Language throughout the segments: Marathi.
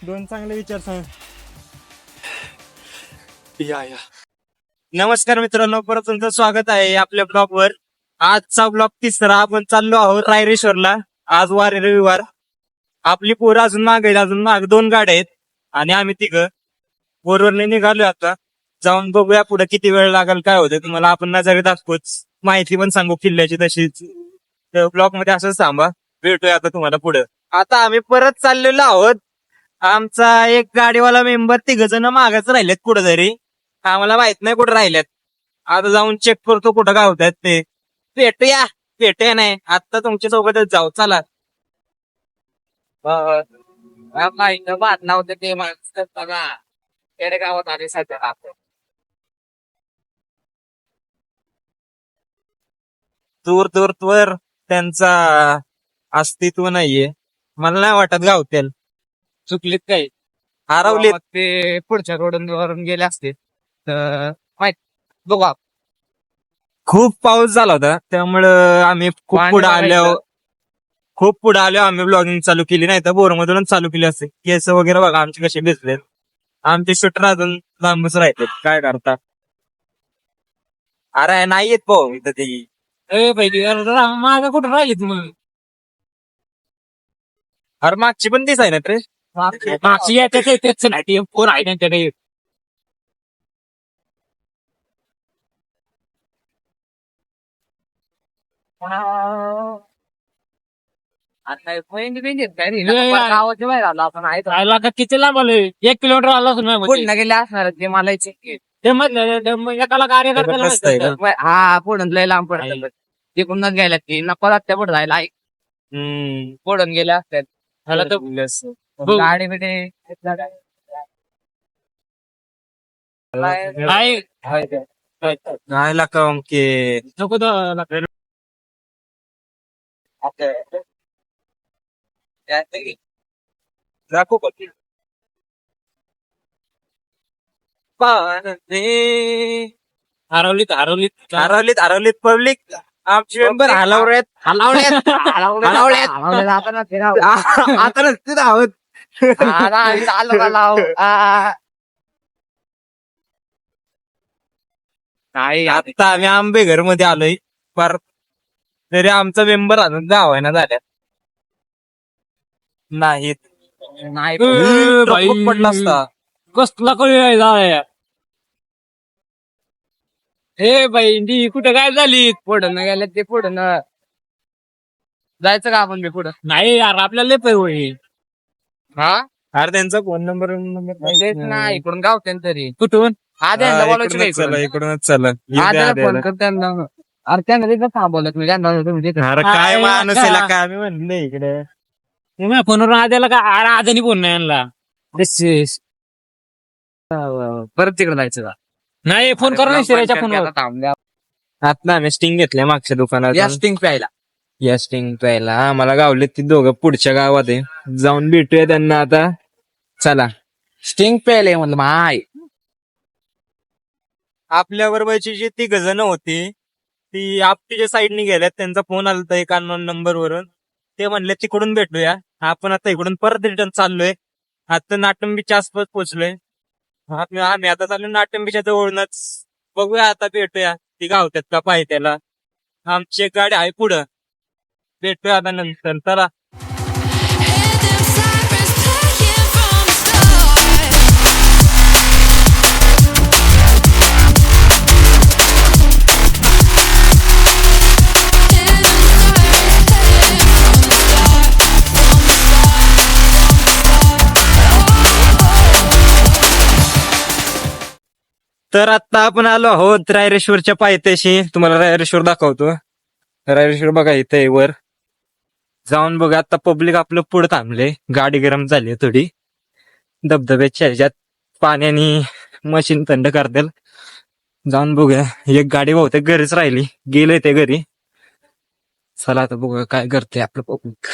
दोन चांगले विचार सांग. या नमस्कार मित्रांनो, परत तुमचं स्वागत आहे आपल्या ब्लॉग वर. आजचा ब्लॉग तिसरा. आपण चाललो आहोत रायरेश्वरला. आज वार रविवार. आपली पोरं अजून मागे दोन गाड्या आहेत आणि आम्ही तिघं पोरवरने निघालो. आता जाऊन बघूया पुढे किती वेळ लागेल, काय होतं तुम्हाला आपण नजरे दाखवूच, माहिती पण सांगू किल्ल्याची तशीच. ब्लॉग मध्ये असंच थांबा, भेटूया आता तुम्हाला पुढे. आता आम्ही परत चाललेलो आहोत. आमचा एक गाडीवाला मेंबर तिघ जण मागच राहिलेत कुठं तरी, आम्हाला माहित नाही कुठं राहिलेत. आता जाऊन चेक करतो कुठं गावतात ते. भेटूया नाही आता तुमच्या सोबतच जाऊ, चला. बात नव्हते ते बघा, गावात आले सध्या. दूर त्यांचा अस्तित्व नाहीये. मला नाही वाटत गावतील. चुकलीत काही, हरवलीत ते, पुढच्या रोडवरून गेले असते तर माहित. बघा, खूप पाऊस झाला होता त्यामुळं आम्ही खूप पुढे आलो आम्ही ब्लॉगिंग चालू केली, नाही तर बोरमधूनच चालू केली असते. केस वगैरे बघा आमचे कसे भिजलेत. आमचे शूटर अजून लांबच राहते, काय करता. अरे नाही येत भाऊ इथं ते. माग कुठं राहिलीत मग? अरे मागची पण दिसाय ना रे. मागची तेच नाही, फोन आहे त्यांच्याकडे. गावाच्या बाहेर आलो आपण. किती लांब आलोय? 1 किलोमीटर आलोच नाही. गेले असणार ते मला ते म्हटलं एकाला कार्यकर्त्याला. हा पुढून लय लांब पडत, तिकडूनच गेल्या ती नको लागत्या पुढे जायला. पुढून गेल्या असतात गाडी बिडी. नाही लाका नको दाखवू हरवलीत पब्लिक. आमचे मेंबर हलवल्यात. आता नसते आहोत. नाही आता आम्ही आंबेघर मध्ये आलोय पर, तरी आमचा मेंबर अजून गावायना झाल्यात नाहीत. नाही पडला असता कसला कळूया. हे बाई कुठं काय झाली? पुढं गेले ते, पुढं जायचं का आपण बी पुढं? नाही यार, आपल्याला लय होईल. हा अरे त्यांचा फोन नंबर नाही इकडून गावते तरी. कुठून? इकडूनच चला फोन कर त्यांना. अरे त्यांना तिथं थांबवलं मी त्यांना. काय माणूस काय आम्ही म्हणलं इकडे फोनवर आद्याला का? अरे आद्यानी फोन नाही आणला. परत तिकडे जायचं का? नाही फोन करा ना फोनवर. आता आम्ही स्टिंग घेतल्या मागच्या दुकानात. स्टिंग प्यायला आम्हाला गावले ती दोघं पुढच्या गावात आहे. जाऊन भेटूया त्यांना आता, चला. स्टिंग प्यायला म्हणलं माय. आपल्या बरोबरची जी 3 जण होती ती आपटीच्या साईडने गेल्यात. त्यांचा फोन आला एक अननोन नंबर वरून. ते म्हणले तिकडून भेटूया. आपण आता इकडून परत रिटर्न चाललोय. आता नाटंबीच्या आसपास पोहोचलोय. आम्ही आता चाललो नाटंबीच्या जवळूनच. बघूया आता, भेटूया ती गावतात का पाहिजे त्याला. आमची एक गाडी आहे पुढं, भेटूया आता नंतर, चला. तर आता आपण आलो आहोत रायरेश्वरच्या पायथ्याशी. तुम्हाला रायरेश्वर दाखवतो. रायरेश्वर बघा इथे वर जाऊन बघा. आता पब्लिक आपलं पुढे थांबले, गाडी गरम झाली थोडी. धबधब्याच्या ह्याच्यात पाण्याने मशीन थंड करतील. जाऊन बघूया. एक गाडी बहुतेक घरीच राहिली, गेले ते घरी. चला आता बघूया काय करते आपलं पब्लिक.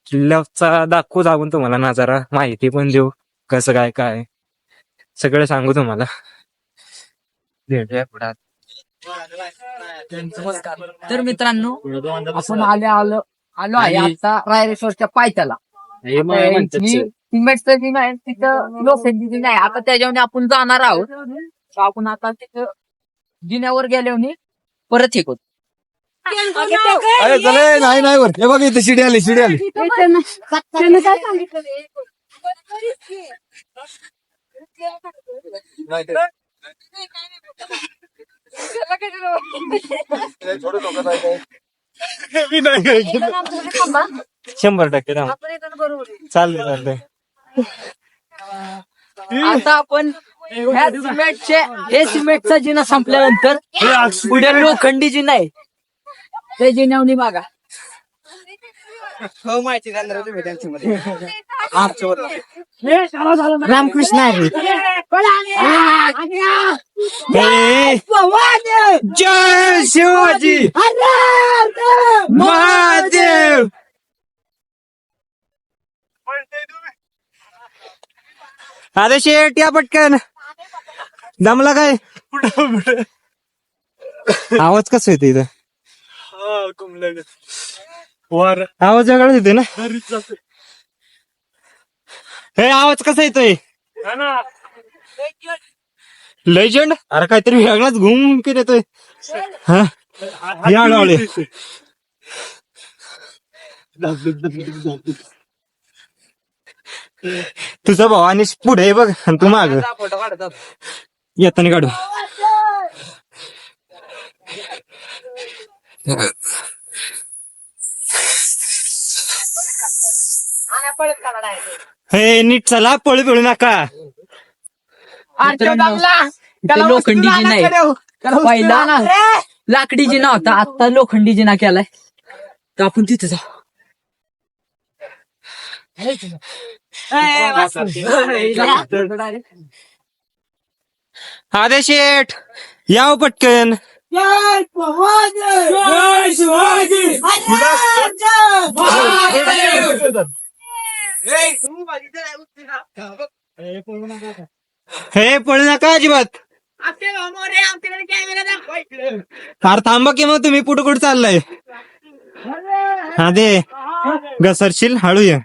किल्ल्याचा दाखवू जाऊन तुम्हाला नजारा, माहिती पण देऊ कसं काय काय सगळं सांगू तुम्हाला. भेटूया पुढे. तर मित्रांनो, आपण आलो आहे आता रायरेश्वरच्या पायथ्याला. सिमेंटचं जी नाही तिथं लोखंडी नाही. आता त्याच्यावर आपण जाणार आहोत. तर आपण आता तिथं जिन्यावर गेल्यावर परत हे करू. अरे चले नाही नाही वर हे बघ इथे शिडी आली शिडी आली नाही ते. थोडं डोकं नाही काय. मी नाही काय केलं. 100% थांब. चालतंय. आता आपण ह्या हे सिमेंटचा जिना संपल्यानंतर पुढे लोखंडी जिना आहे. ते जिन्यावनी बघा. हो माहिती रामकृष्ण आहे. जय शिवाजी महादेव. अरे शेट या पटकन दमला काय आवाज कसा येतो इथं आवाज वेगळाच येतोय ना हे आवाज कसा येतोय लेजंड अरे काहीतरी वेगळाच घुम की येतोय हा हळूहळू तुझा भाऊ आणि पुढे बघ आणि तू माग येताना काढू हे नीट चला पळू पिळू नका लोखंडी जिना आहे. पहिला लाकडी जिना होता. आता लोखंडी जिना केलाय. तर आपण तिथे जाऊ. अरे शेठ याव पटकन हे पळू नका अजिबात फार थांबा की मग तुम्ही कुठं कुठं चाललाय हा दे घसरशील हळू ये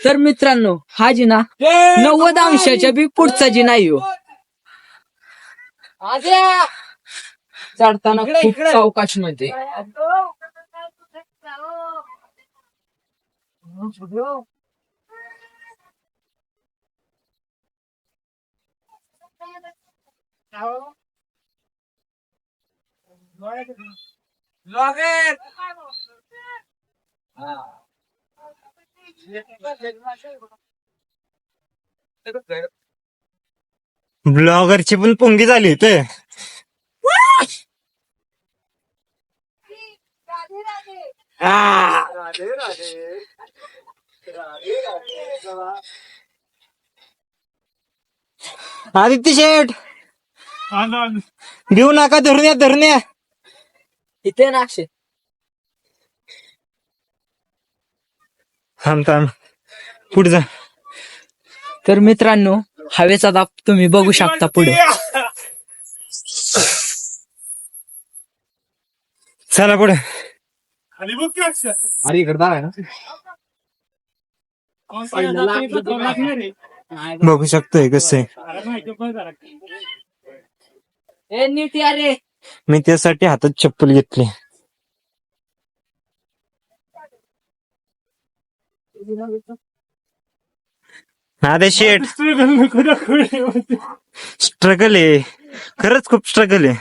तर मित्रांनो हा जिना 90 अंशाच्या बी पुढचा जिना येऊ चढताना खूप सावकाश मध्ये ब्लॉगरची पण पोंगी झाली ते आदित्य शेठ घेऊ नका धरून या इथे नाक्षे थांब पुढे जा तर मित्रांनो हवेचा दाब तुम्ही बघू शकता पुढे चला पुढे अरे इकडे आहे ना बघू शकतोय कसं नीट या रे मी त्यासाठी हातात चप्पल घेतली अरे शेट स्ट्रगल आहे खरंच खूप स्ट्रगल आहे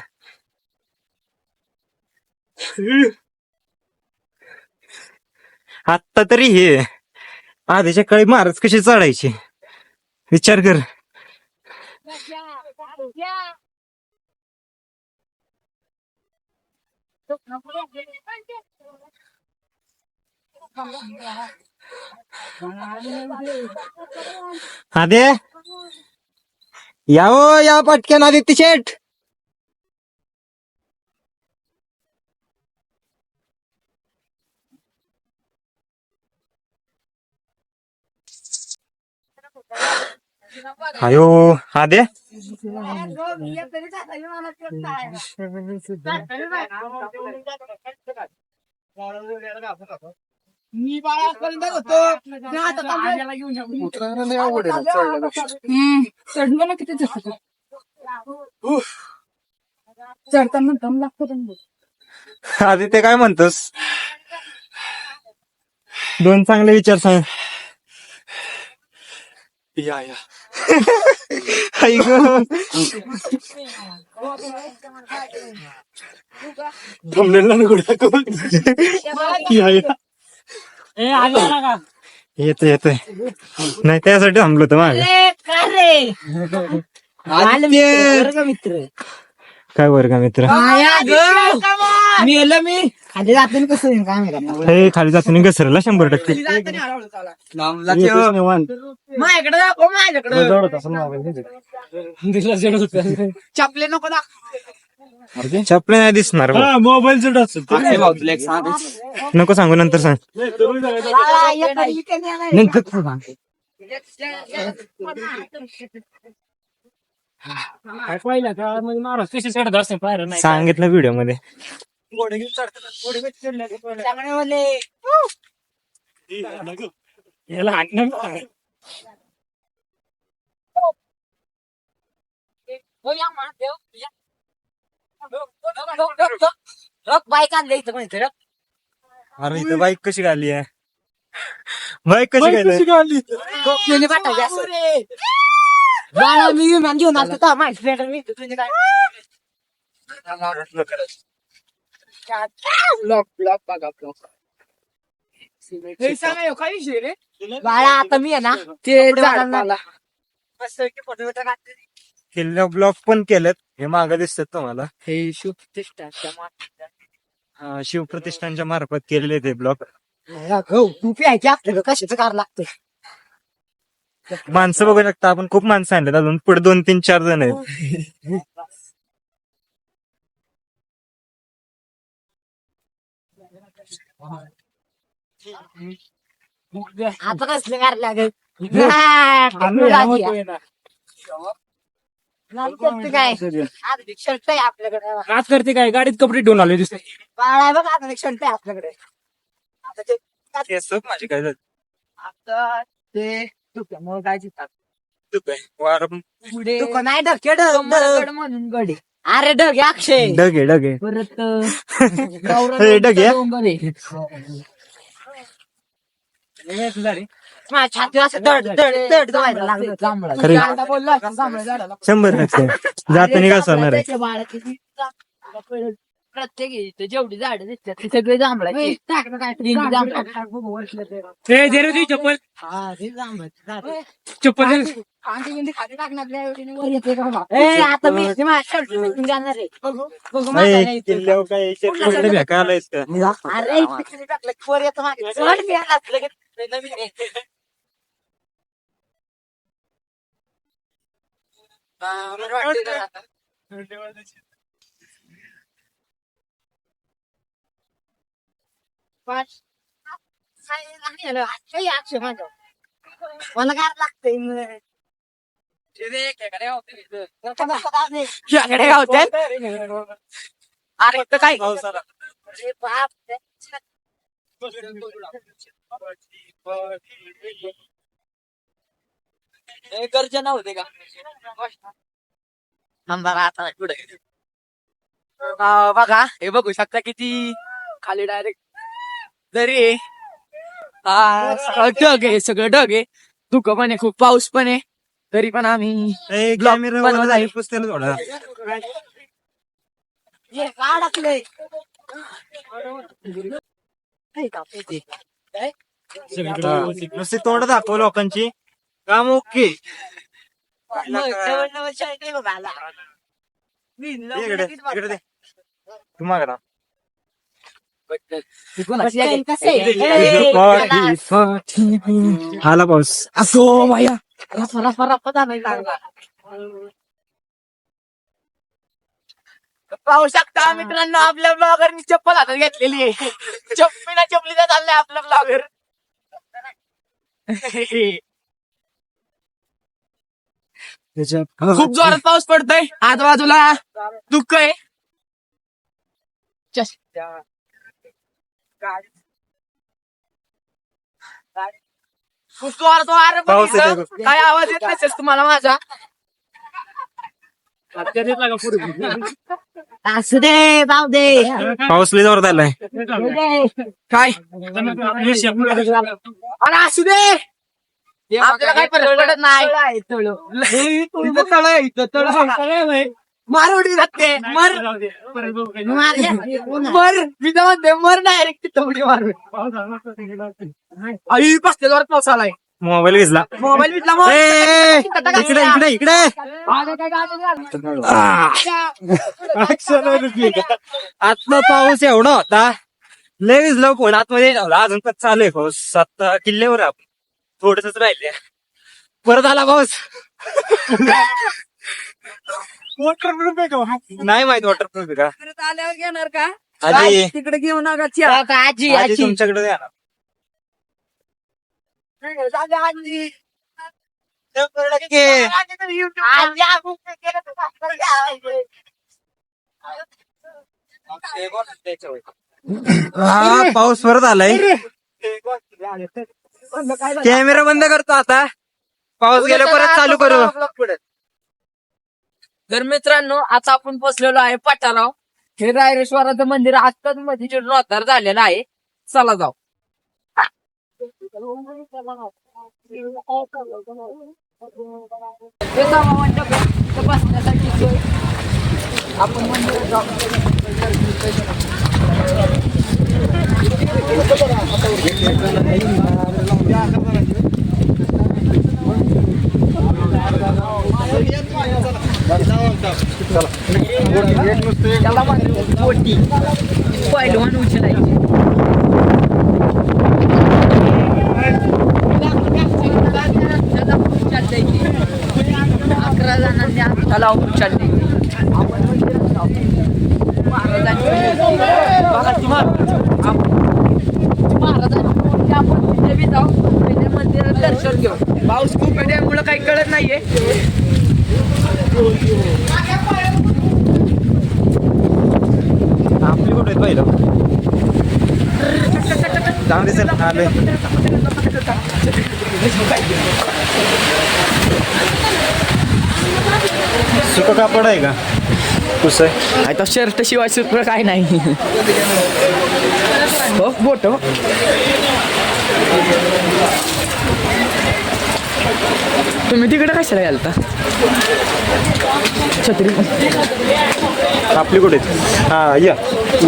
आत्ता तरी हे आधीच्या काळी महाराज कशी चढायचे विचार कर आदे या पटकन आदित्य शेठ अयो आद्या मी बाळापर्यंत होतो उतरायला नाही अवघड आहे चढण्यापेक्षा. चढलो ना किती चढताना दम लागतो पण आधी ते काय म्हणतोस? दोन चांगले विचार सांग. या आई गं. थांबलेला ना गुडघा करून. या येतोय नाही त्यासाठी थांबलो होतो मागे. मित्र काय वर्ग मित्र मी खाली जाते कसं येईल काय माहिती हे खाली जाताना घसरला 100%. माझ्याकडे दाखव माझ्याकडे चपले नको दाखव चपले नाही दिसणार बा. मोबाईलचं टच नको सांगू नंतर सांग. सांगितलं व्हिडिओ मध्ये. बाईक आणलं इथं माहिती अरे इथं बाईक कशी घाली आहे? बाईक कशी घाली? बाळा मी विमान घेऊन आलो तर माहिती फ्रेंड मी तुझे काय ब्लॉक ब्लॉक बघा ब्लॉक बाळा आता मी आहे ना ते झाडाला फोटो किल्ल्या ब्लॉक पण केलेत. हे मागं दिसतात तुम्हाला. हे शिवप्रतिष्ठा शिवप्रतिष्ठानच्या मार्फत केलेले ते ब्लॉक. तू प्यायची आपल्याला कशाचं कार लागतं. माणसं बघू शकता आपण. खूप माणसं आणलेत अजून पुढे 2, 3, 4 जण आहेत. आता कसलं कार लागेल काय शर्ट आहे आपल्याकडे आज करते काय गाडीत कपडे ठेवून आले दिसते. बाळा बघ आता शर्ट आहे आपल्याकडे आता ते माझी काय झालं? आता ते दुःखामुळे काय जितात पुढे नाही ढगे ढग म्हणून गडे अरे ढग आहे अक्षय डगे परत हे ढग आहे? माझ्या छाती असं दड दड दड व्हायला लागलं जांभळा खरं? जांभळा बोलला जांभळा झाडाला 100% जाताना कसं होणार आहे? त्याच्या बाळाची प्रत्येक इथे जेवढी झाडं दिसतात ते सगळे जांभळाची चप्पल चप्पल आता मी माझ्या शर्ट जाणार आहे बघू माझा ए, नाही इथे. किल्ल्यावर काय शेतकऱ्याला भेका आलायस का? अरे इथे खाली टाकलं की वर येतं मागे. चढ मी आला असलं की नवीन आहे. बरं वाटतं जरा आता. पाच. काय नाही आलं. काही अक्षय माझं. मला काय लागतंय खेकडे गावतात अरे तर काय अरे बाप गर्जना होते का आता पुढे बघा हे बघू शकता किती खाली डायरेक्ट दरी आहे. सगळं ढग आहे सगळं ढग आहे धुकं पण आहे खूप पाऊस पण आहे तरी पण आम्ही ए, ब्लॉक कॅमेरा बनवला वाला आहे. पुसतेल थोडा. नुसती तोंड दाखव लोकांची काम ओके. इकडे इकडे दे तू माग ना. आला पाऊस. असो भाया पाहू शकता मित्रांनो आपल्या ब्लॉगरनी चप्पल हातात घेतलेली आहे चप्पीला चपलीचा चाललाय आपला ब्लॉगर खूप जोरात पाऊस पडतोय आजूबाजूला दुःख आहे. खूप जोरात वारं पण पाऊस येतोय येतं. काय आवाज येत नसेल तुम्हाला माझा. असू दे जाऊ दे. पाऊस लय जोरात आलाय. काय अरे असू दे. आपल्याला काय फरक पडत नाही. मारवडी जाते मर मी तर म्हणते मर डायरेक्ट तिथं मारू. आई बसते जोरात पाऊस आलाय. मोबाईल घेतला. मोबाईल विकला इकडे इकडे इकडे. आतला पाऊस एवढा होता लय विजला फोन आतमध्ये ठेवला. अजून पण चालू आहे पाऊस. आता किल्ल्यावर आहे आपण. थोडंच राहिले. परत आला पाऊस. वॉटरप्रूफ आहे का? नाही माहित वॉटरप्रूफ आहे का. परत आल्यावर घेणार का आजी तिकडे घेऊ नका आजी आजी तुमच्याकडे द्या ना. आजी हा पाऊस परत आलाय. कॅमेरा बंद करतो आता. पाऊस गेला परत चालू करू. तर मित्रांनो आता आपण पोचलेलो आहे पठाराव. हे रायरेश्वराचं मंदिर आत्ताच मध्ये जोरदार झालेलं आहे. चला जाऊ. हे सभा मंडप आहे. इथं बसण्यासाठी सोय. आपण मंदिरात त्याला म्हणतात पोटी. पहिलवान उचलायची. त्याला उचलता येते. 11 जणांनी त्याला उचलता येते. आपण मंदिरात जाऊ. महाराजांची मूर्ती आपण तिथे बी जाऊ. तिथे मंदिरात दर्शन घेऊ. पाऊस खूप आहे त्यामुळं काही कळत नाहीये. आपली कुठे पहिलं चांगली सर आले. सुका कापड आहे का कुस आहे. आता शर्ट शिवाय सुद्धा काय नाही. हो बोट तुम्ही तिकडे कशाला घालता छत्री. आपली कुठे हा या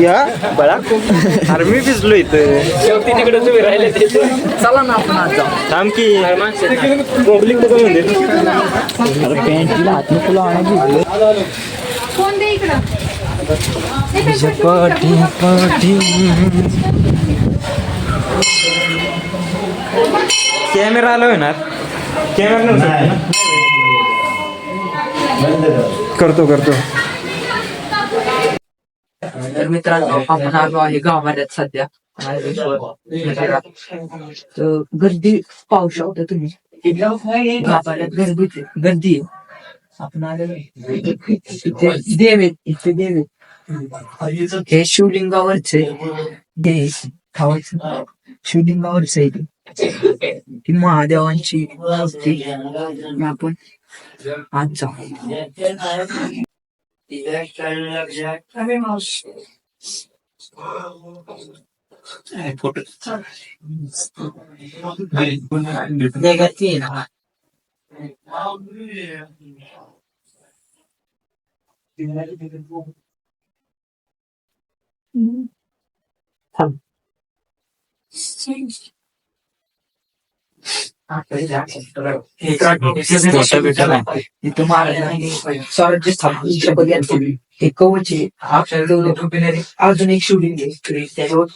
या बळा. अरे मी भिजलो इथं. शेवटी तिकडे तुम्ही राहिले. चला ना आपण आज जाऊ. थांब की पब्लिक कसं म्हणते. पॅन्टीला हात नको लावण्याची. कॅमेरा आला होणार. कॅमेरा करतो करतो. तर मित्रांनो आपण आलो आहे गावामध्ये सध्या. तर गर्दी पाहू शकता तुम्ही. गावाला गर्दी आहे. आपण आलेलो इथे देव आहेत. इथे देव आहेत. हे शिवलिंगावरचे हे खावायचं शिवलिंगावरच आहे ती महादेवांची मूर्ती. आपण आज जाऊ. फोटो इथं महाराजांनी स्वराज्य स्थापनेची शपथ घेतली. हे कवच आहे. अजून एक शिवलिंग आहे त्याच्यावर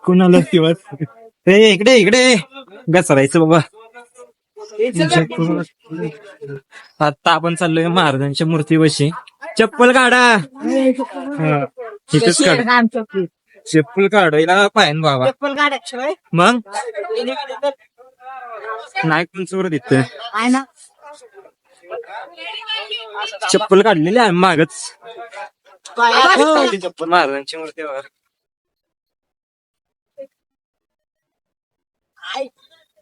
कुणाला इकडे इकडे घसरायचं बाबा. आता आपण चाललोय महाराजांच्या मूर्तीपाशी. चप्पल काढा. हा, इथेच काढ. चप्पल काढायला पाहिजे बाबा. मग नाही कोण चोर देत. चप्पल काढलेली आहे मागच. चप्पल महाराजांची मूर्ती बघा.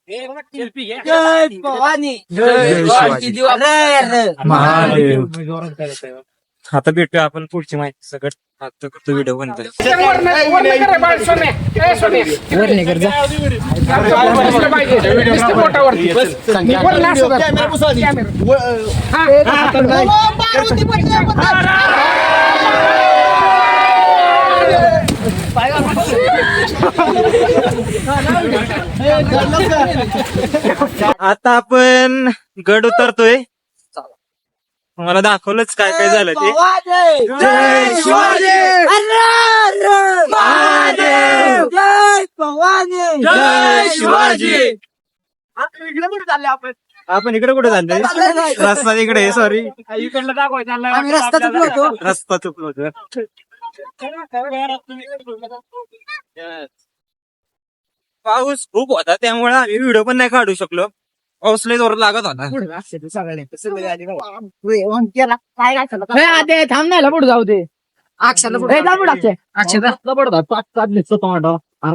जय भवानी. जय शिवाजी. महादेव. महादेव. आता भेटूया आपण पुढची माहिती सगळं. आता करतो व्हिडिओ बनतोय. आता आपण गड उतरतोय. तुम्हाला दाखवलंच काय काय झालं ते. जय शिवाजी. महादेव. जय भवानी. जय शिवाजी. इकडे कुठे चालले आपण? आपण इकडे कुठे चाललोय? रस्ता इकडे आहे. सॉरी, इकडलं दाखवायचं आम्ही रस्ता चुकलो होतो. रस्ता चुकलो होतो. पाऊस खूप होता त्यामुळे आम्ही व्हिडिओ पण नाही काढू शकलो. पाऊस लय जोरात लागत होता. थांब नाही पुढे जाऊ दे. अक्षरला पुढे अक्षरला पुढे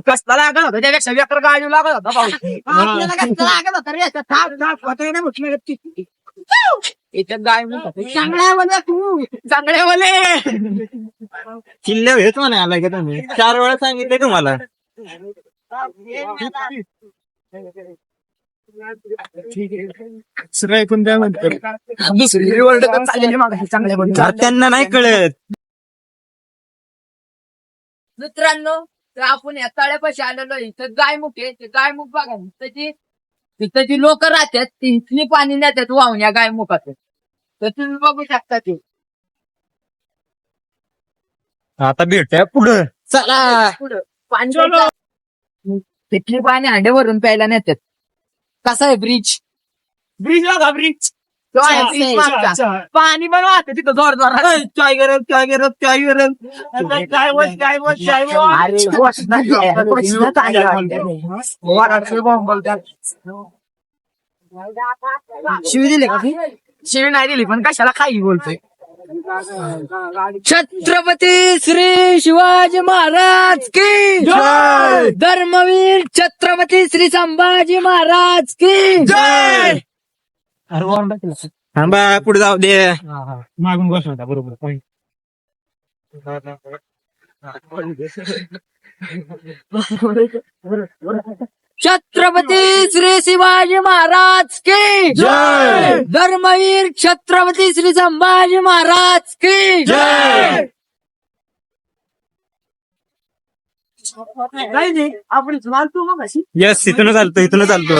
कसला लागत होता त्यापेक्षा व्यक्र गाडी लागत होता पाऊस. गाय चांगल्यावाले किल्ल्या भेट म्हणा आलाय का तुम्ही? 4 वेळा सांगितले तुम्हाला. दुसरी वर्ल्ड कप चाललेली मागे चांगल्या त्यांना नाही कळत. मित्रांनो, तर आपण या तळ्यापाशी आलेलो इथं गायमुख आहे. ते गायमुख बघा तिथं जी लोक राहतात ती इथली पाणी नेतात वाहून या गायमुखात. तर तुम्ही बघू शकता ते. आता भेटूया पुढं. चला पुढं पाणी तिथली पाणी हांड्यावरून प्यायला नेतात. कसा आहे ब्रिज? ब्रिज बघा ब्रिज. पाणी पण वाहतं तिथं जोर जोरात. चाय गरम चाय गरम चाय गरम. शिवी दिली का? शिवी नाही दिली पण कशाला काही बोलतोय. छत्रपती श्री शिवाजी महाराज की जय. धर्मवीर छत्रपती श्री संभाजी महाराज की जय. थांबा पुढे जाऊ दे. मागून बस होता बरोबर. छत्रपती श्री शिवाजी महाराज की जय. धर्मवीर छत्रपती श्री संभाजी महाराज की जय. आपण चालतो मग अशी यस, इथून चालतो इथून चालतो.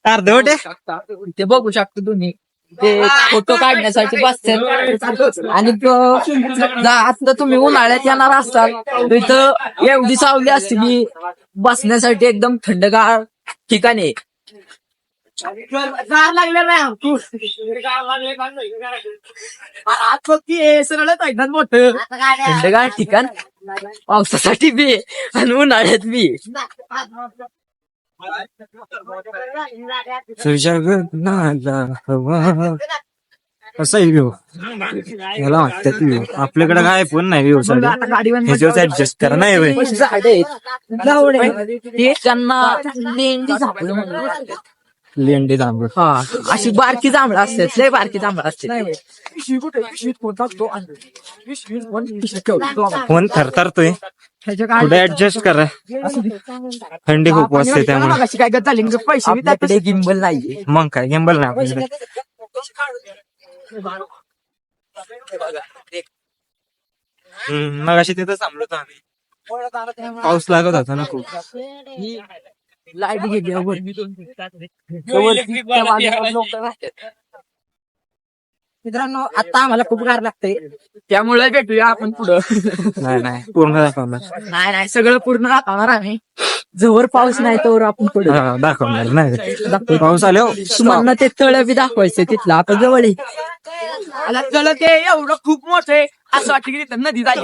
अर्धवट आहे. ते बघू शकतो तुम्ही. ते फोटो काढण्यासाठी बसतात आणि आता तुम्ही उन्हाळ्यात येणार असाल तर इथं एवढी सावली असते की बसण्यासाठी एकदम थंडगार ठिकाणी. मोठ थंडगार ठिकाण पावसासाठी बी आणि उन्हाळ्यात बी. कसा व्ह्यू याला वाटतात व्ह्यू. आपल्याकडे काय पण नाही व्ह्यू साठी. ह्याच्यावर ऍडजस्ट करा. नाही होय. लेंडी जांभूळ. हा, अशी बारकी जांभळं असतात. लय बारकी जांभळं असतात. फोन थरथरतोय. पुढे ऍडजस्ट करा. थंडी खूप वाजते त्यामुळे. काय झाली पैसे आपल्याकडे गिंबल नाहीये. मग काय गेंबल नाही आपल्याकडे. मग अशी तिथं थांबलो होतो आम्ही. पाऊस लागत होता ना खूप. लाईट गेली. मित्रांनो, आता आम्हाला खूप गार लागतंय त्यामुळे भेटूया आपण पुढं. नाही पूर्ण दाखवणार. नाही सगळं पूर्ण दाखवणार आम्ही. जवळ पाऊस नाही तर आपण पुढे हा, दाखवणार नाही पाऊस आल्यावर तुम्हाला ते तळ बी दाखवायचं तिथलं आता जवळ आहे. आणि तळ ते एवढं खूप मोठं आहे असं वाटतं की तिथं नदी झाली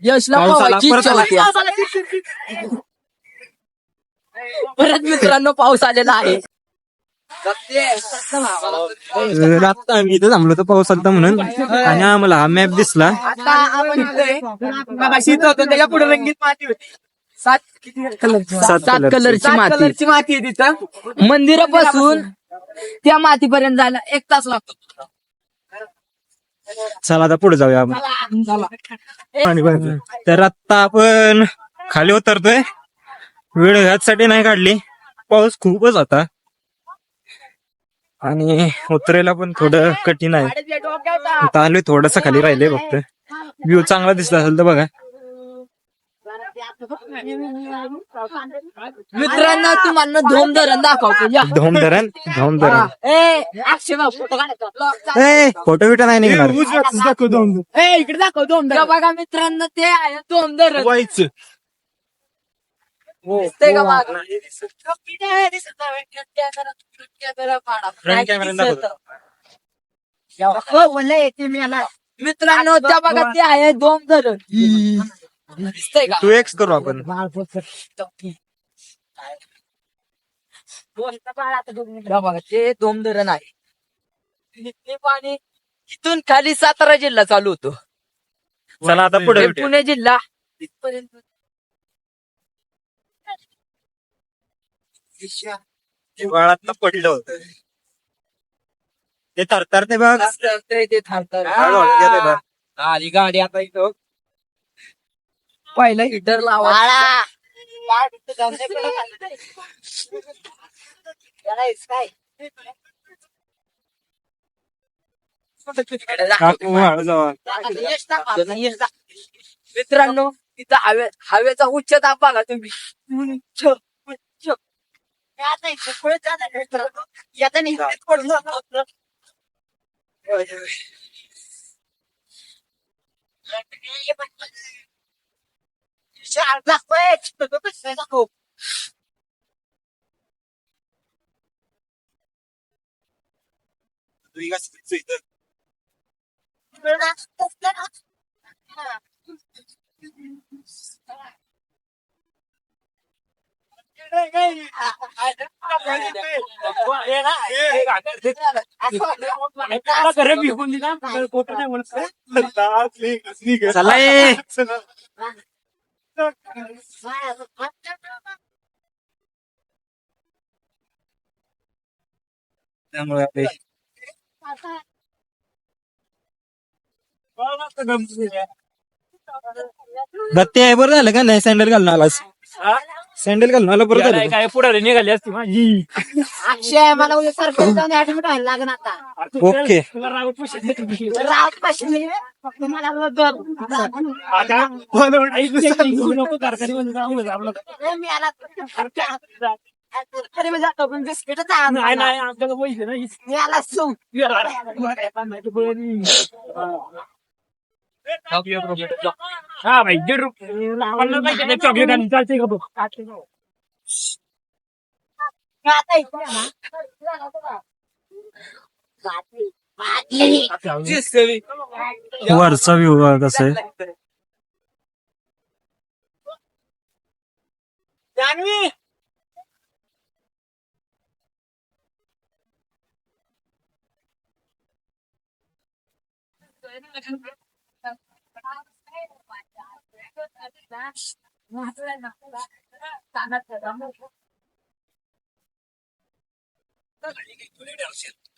यशला पाऊस आला, पावायची परत इच्छा आला. होती. परत मित्रांनो पाऊस आलेला आहे. आता आम्ही इथं थांबलो तर पाऊस आलता म्हणून आणि आम्हाला हा मॅप दिसला. आता आपण इथे मगाशी इथं होतो त्याच्या पुढे रंगीत माती होती. सात कलरची माती आहे तिथं. मंदिरापासून त्या मातीपर्यंत जायला 1 तास लागतो. चला आता पुढे जाऊया आपण. चला. तर आता आपण खाली उतरतोय. वेळ ह्यासाठी नाही काढली, पाऊस खूपच होता आणि उतरायला पण थोडं कठीण आहे. आता आलोय थोडस खाली राहिलंय फक्त. व्ह्यू चांगला दिसला असेल तर बघा. मित्रांनो तुम्हाला धोम धरण दाखवतो या. धोम धरण. फोटो बिटो नाही निघणार. इकडे दाखव धोम धरण. बघा मित्रांनो ते आहे धोम धरण. दिसतंय का मागं? Front camera ने दाखव. मित्रांनो त्या बघा ते आहे धोम धरण. दिसतंय का? 2x करू आपण. त्या बघा ते धोम धरण आहे. ते पाणी इथून खाली सातारा जिल्हा चालू होतो. चला आता पुढे हे पुणे जिल्हा तिथपर्यंत. वाळात पडलं होतं ते थरथरते बघ. ते थांबतात. हळूहळू गेले बघ. आली गाडी आता इथं. पहिलं हिटर लावा. काकू हळू जावा. मित्रांनो तिथं हवेचा उच्च दाब बघा तुम्ही. उंच, उंच. चला ये. त्यामुळे आपले दत्ते आहे. बरं झालं का नाही सँडल घालून आलास. सँडल घालून आला बरं झालं. काय पुढे निघाली असती माझी. अक्षय मला उद्या सरकारी जाऊन ऍडमिट व्हायला लागेल आता. ओके. तुला राव पुष्ट रात पाशी फक्त मला आता नको कारखान्यामध्ये जाऊन आपलं मी आला तरी मी जातो पण बिस्किट नाही नाही आमच्याकडे पैसे नाही. मी आला सू. हा भाई 1.5 रुपये चॉकलेट आणि चालते का बघ. वरचा व्ह्यू कसा आहे. जान्हवी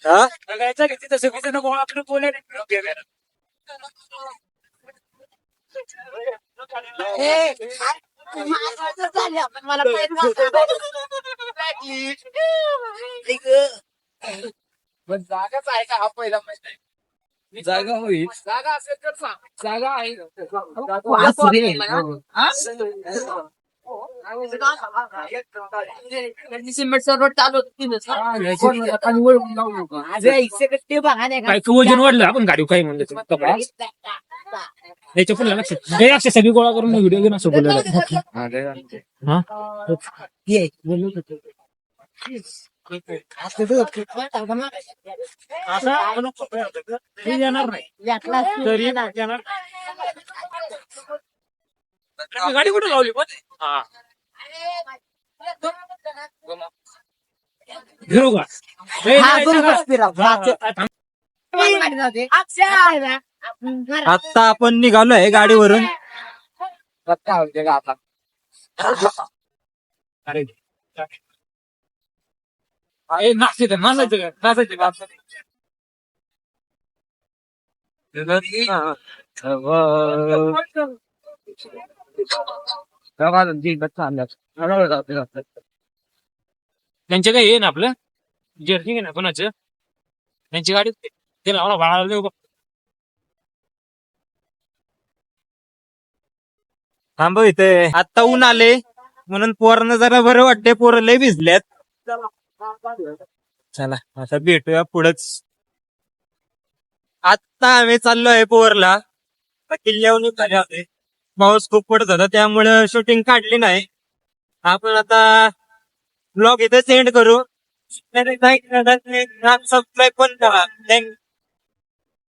हा सगळ्याच्या घेतली तसं कसं नको आपलं बोलायला मला जागाच आहे का हा पहिला जागा होईल. जागा असेल तर सांग. जागा आहे. सिमेंटचा रोड चालू काय तू वजन वाढलं आपण गाडी काय म्हणलं कपडा याच्या पुढे लक्षात हे अक्षय सगळी गोळा करून व्हिडिओ घेऊन असं बोलायला येणार नाही तरी येणार. गाडी कुठे लावली पण घेऊ का आता आपण निघालोय गाडीवरून. नाचायचं नाचायचं त्यांच्या काय हे ना आपलं जर्नी ना कोणाचं त्यांची गाडी ते लावला बाळाला थांब इथे आता ऊन आले म्हणून पोरांना जरा बरं वाटते. पोरं लय भिजल्यात. चला आता भेटूया पुढंच. आता आम्ही चाललोय पोरला किल्ल्यावरून उतरले होते. पाऊस खूप पडत होता त्यामुळे शूटिंग काढली नाही. आपण आता ब्लॉग इथे सेंड करू. सबस्क्राईब पण करा.